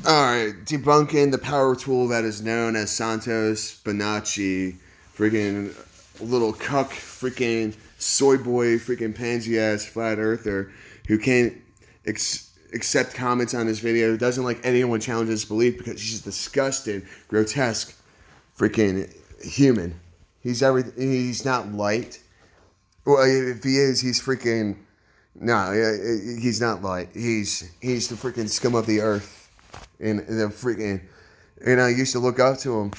Alright, debunking the power tool that is known as Santos Bonanci, freaking little cuck, freaking soy boy, freaking pansy ass flat earther who can't accept comments on his video, doesn't like anyone challenge his belief because he's just disgusting, grotesque, freaking human. He's not light. Well, if he is, he's freaking. No, he's not light. He's the freaking scum of the earth. And the freaking, and I used to look up to him,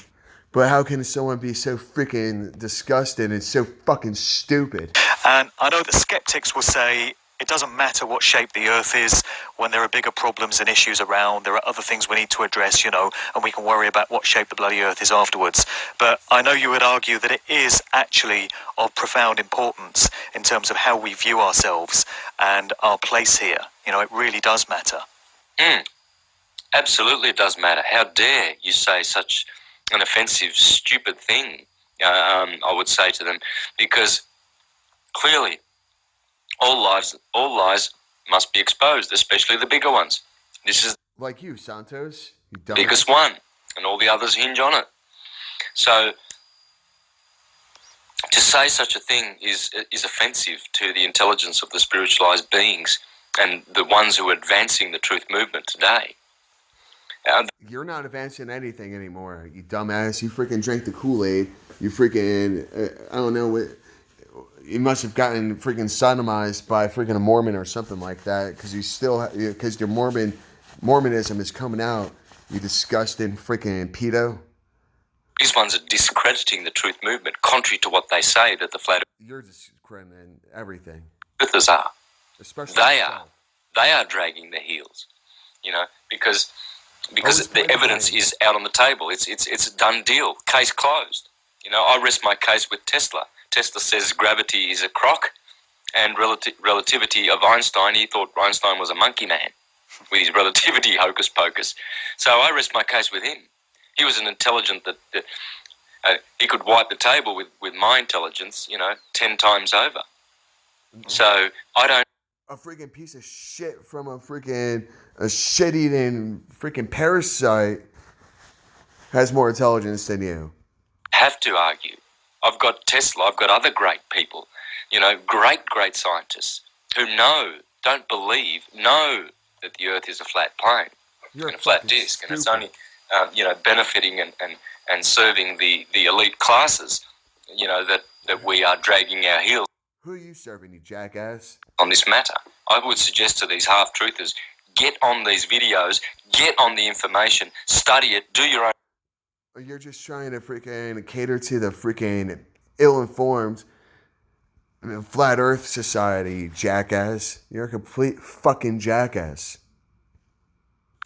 but how can someone be so freaking disgusting and so fucking stupid? And I know that skeptics will say it doesn't matter what shape the Earth is when there are bigger problems and issues around. There are other things we need to address, and we can worry about what shape the bloody Earth is afterwards. But I know you would argue that it is actually of profound importance in terms of how we view ourselves and our place here. It really does matter. Absolutely, it does matter. How dare you say such an offensive, stupid thing, I would say to them, because clearly all lies must be exposed, especially the bigger ones. This is like you, Santos, you the biggest one, and all the others hinge on it. So to say such a thing is offensive to the intelligence of the spiritualized beings and the ones who are advancing the truth movement today. You're not advancing anything anymore, you dumbass. You freaking drank the Kool-Aid. You freaking, I don't know what. You must have gotten freaking sodomized by freaking a Mormon or something like that, because your Mormonism is coming out. You disgusting freaking pedo. These ones are discrediting the truth movement, contrary to what they say that the flat. You're discrediting everything. Earthers are. Especially they are dragging their heels, because the evidence is out on the table. It's a done deal. Case closed. I rest my case with Tesla. Tesla says gravity is a crock, and relativity of Einstein. He thought Einstein was a monkey man with his relativity hocus pocus. So I rest my case with him. He was an intelligent that he could wipe the table with my intelligence, 10 times over. So I don't. A freaking piece of shit from a shit-eating freaking parasite has more intelligence than you. Have to argue. I've got Tesla. I've got other great people, great scientists who don't believe, know that the Earth is a flat plane and a flat disc, and it's only, benefiting and serving the elite classes, that we are dragging our heels. Who are you serving, you jackass? On this matter, I would suggest to these half-truthers, get on these videos, get on the information, study it, do your own. You're just trying to freaking cater to the freaking ill-informed flat Earth society, you jackass. You're a complete fucking jackass.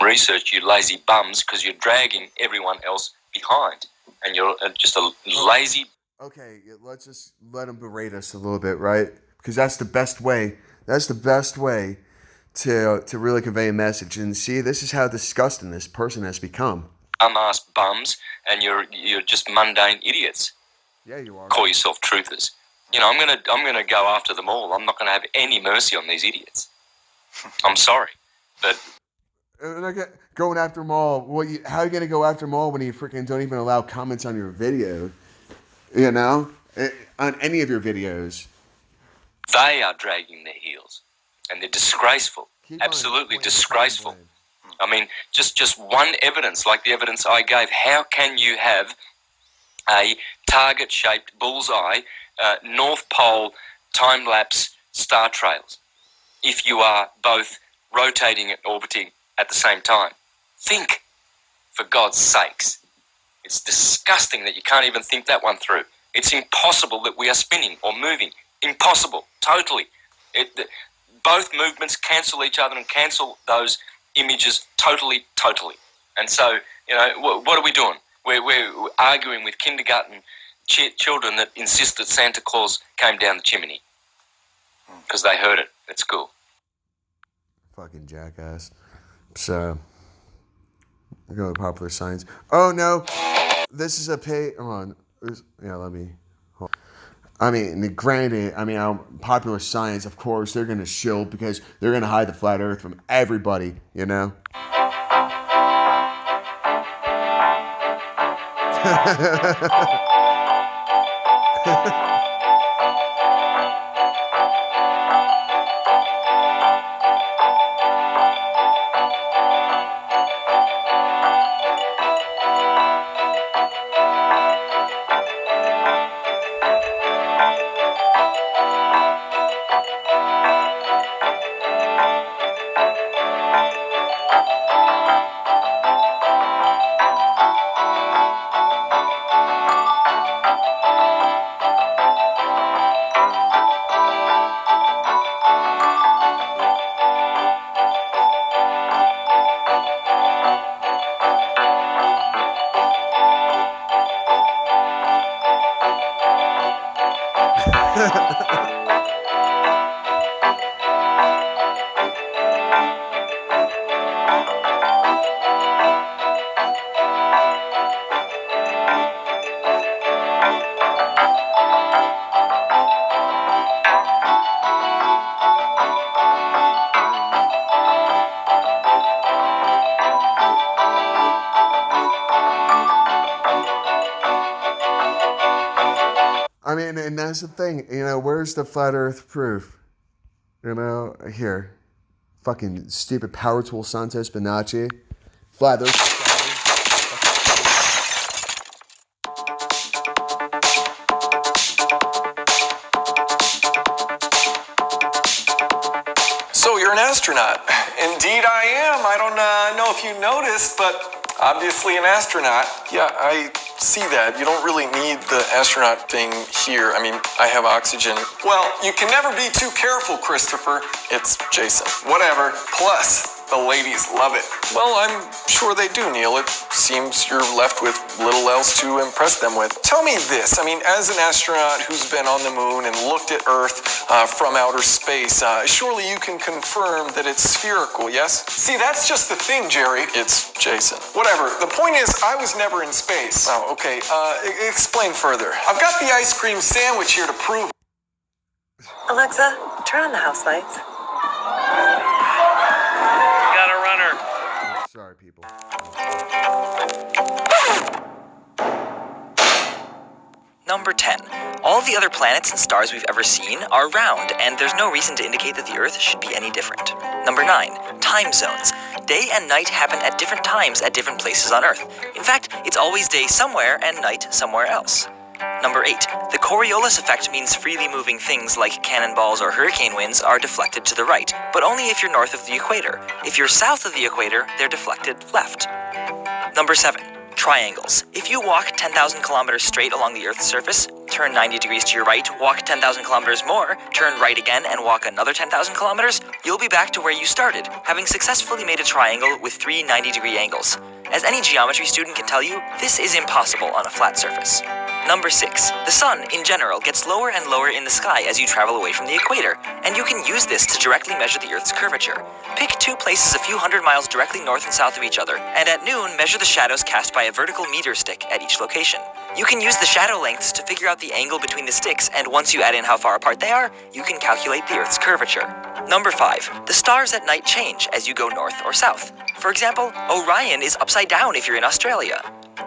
Research, you lazy bums, because you're dragging everyone else behind, and you're just a lazy. Okay, let's just let them berate us a little bit, right? Because that's the best way. That's the best way to really convey a message. And see, this is how disgusting this person has become. Ass bums, and you're just mundane idiots. Yeah, you are. Call yourself truthers. I'm gonna go after them all. I'm not gonna have any mercy on these idiots. I'm sorry, but. Going after them all. How are you gonna go after them all when you freaking don't even allow comments on your video? On any of your videos. They are dragging their heels, and they're disgraceful. Absolutely disgraceful. I mean, just one evidence, like the evidence I gave. How can you have a target-shaped bullseye, North Pole time-lapse star trails if you are both rotating and orbiting at the same time? Think, for God's sakes. It's disgusting that you can't even think that one through. It's impossible that we are spinning or moving. Impossible, totally. Both movements cancel each other and cancel those images totally. And so, what are we doing? We're arguing with kindergarten children that insist that Santa Claus came down the chimney because they heard it at school. Fucking jackass. So, I go with popular science. Oh no, this is a pay. Hold on. Let me. Hold on. I mean, granted, popular science, of course, they're going to shield because they're going to hide the flat earth from everybody, I mean, and that's the thing, where's the flat earth proof? Here. Fucking stupid power tool Santos Bonanci. Flat earth. So you're an astronaut. Indeed I am. I don't know if you noticed, but obviously an astronaut. Yeah, I see that. You don't really need the astronaut thing here. I mean, I have oxygen. Well, you can never be too careful, Christopher. It's Jason. Whatever. Plus, the ladies love it. Well, I'm sure they do, Neil. It seems you're left with little else to impress them with. Tell me this. I mean, as an astronaut who's been on the moon and looked at Earth from outer space, surely you can confirm that it's spherical, yes? See, that's just the thing, Jerry. It's Jason. Whatever. The point is, I was never in space. Oh, okay. Explain further. I've got the ice cream sandwich here to prove. Alexa, turn on the house lights. Got a runner. Sorry, people. Number 10. All the other planets and stars we've ever seen are round, and there's no reason to indicate that the Earth should be any different. Number 9. Time zones. Day and night happen at different times at different places on Earth. In fact, it's always day somewhere and night somewhere else. Number 8. The Coriolis effect means freely moving things like cannonballs or hurricane winds are deflected to the right, but only if you're north of the equator. If you're south of the equator, they're deflected left. Number 7. Triangles. If you walk 10,000 kilometers straight along the Earth's surface, turn 90 degrees to your right, walk 10,000 kilometers more, turn right again, and walk another 10,000 kilometers, you'll be back to where you started, having successfully made a triangle with 3 90-degree angles. As any geometry student can tell you, this is impossible on a flat surface. Number 6. The sun, in general, gets lower and lower in the sky as you travel away from the equator, and you can use this to directly measure the Earth's curvature. Pick 2 places a few hundred miles directly north and south of each other, and at noon, measure the shadows cast by a vertical meter stick at each location. You can use the shadow lengths to figure out the angle between the sticks, and once you add in how far apart they are, you can calculate the Earth's curvature. Number 5. The stars at night change as you go north or south. For example, Orion is upside down if you're in Australia.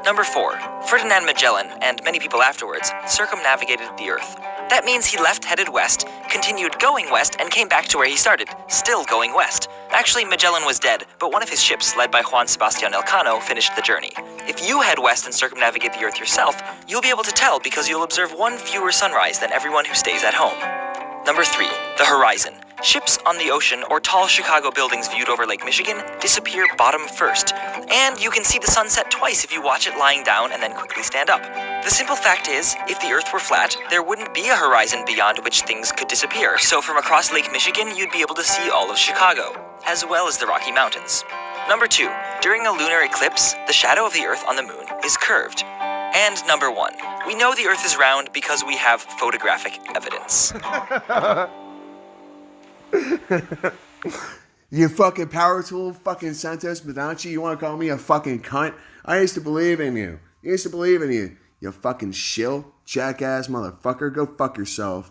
Number 4. Ferdinand Magellan, and many people afterwards, circumnavigated the Earth. That means he left headed west, continued going west, and came back to where he started, still going west. Actually, Magellan was dead, but one of his ships, led by Juan Sebastian Elcano, finished the journey. If you head west and circumnavigate the Earth yourself, you'll be able to tell because you'll observe 1 fewer sunrise than everyone who stays at home. Number 3. The horizon. Ships on the ocean or tall Chicago buildings viewed over Lake Michigan disappear bottom first. And you can see the sunset twice if you watch it lying down and then quickly stand up. The simple fact is, if the Earth were flat, there wouldn't be a horizon beyond which things could disappear. So from across Lake Michigan, you'd be able to see all of Chicago, as well as the Rocky Mountains. Number 2. During a lunar eclipse, the shadow of the Earth on the moon is curved. And number 1. We know the Earth is round because we have photographic evidence. You fucking power tool, fucking Santos Bonanci, you want to call me a fucking cunt? I used to believe in you. You fucking shill, jackass motherfucker. Go fuck yourself.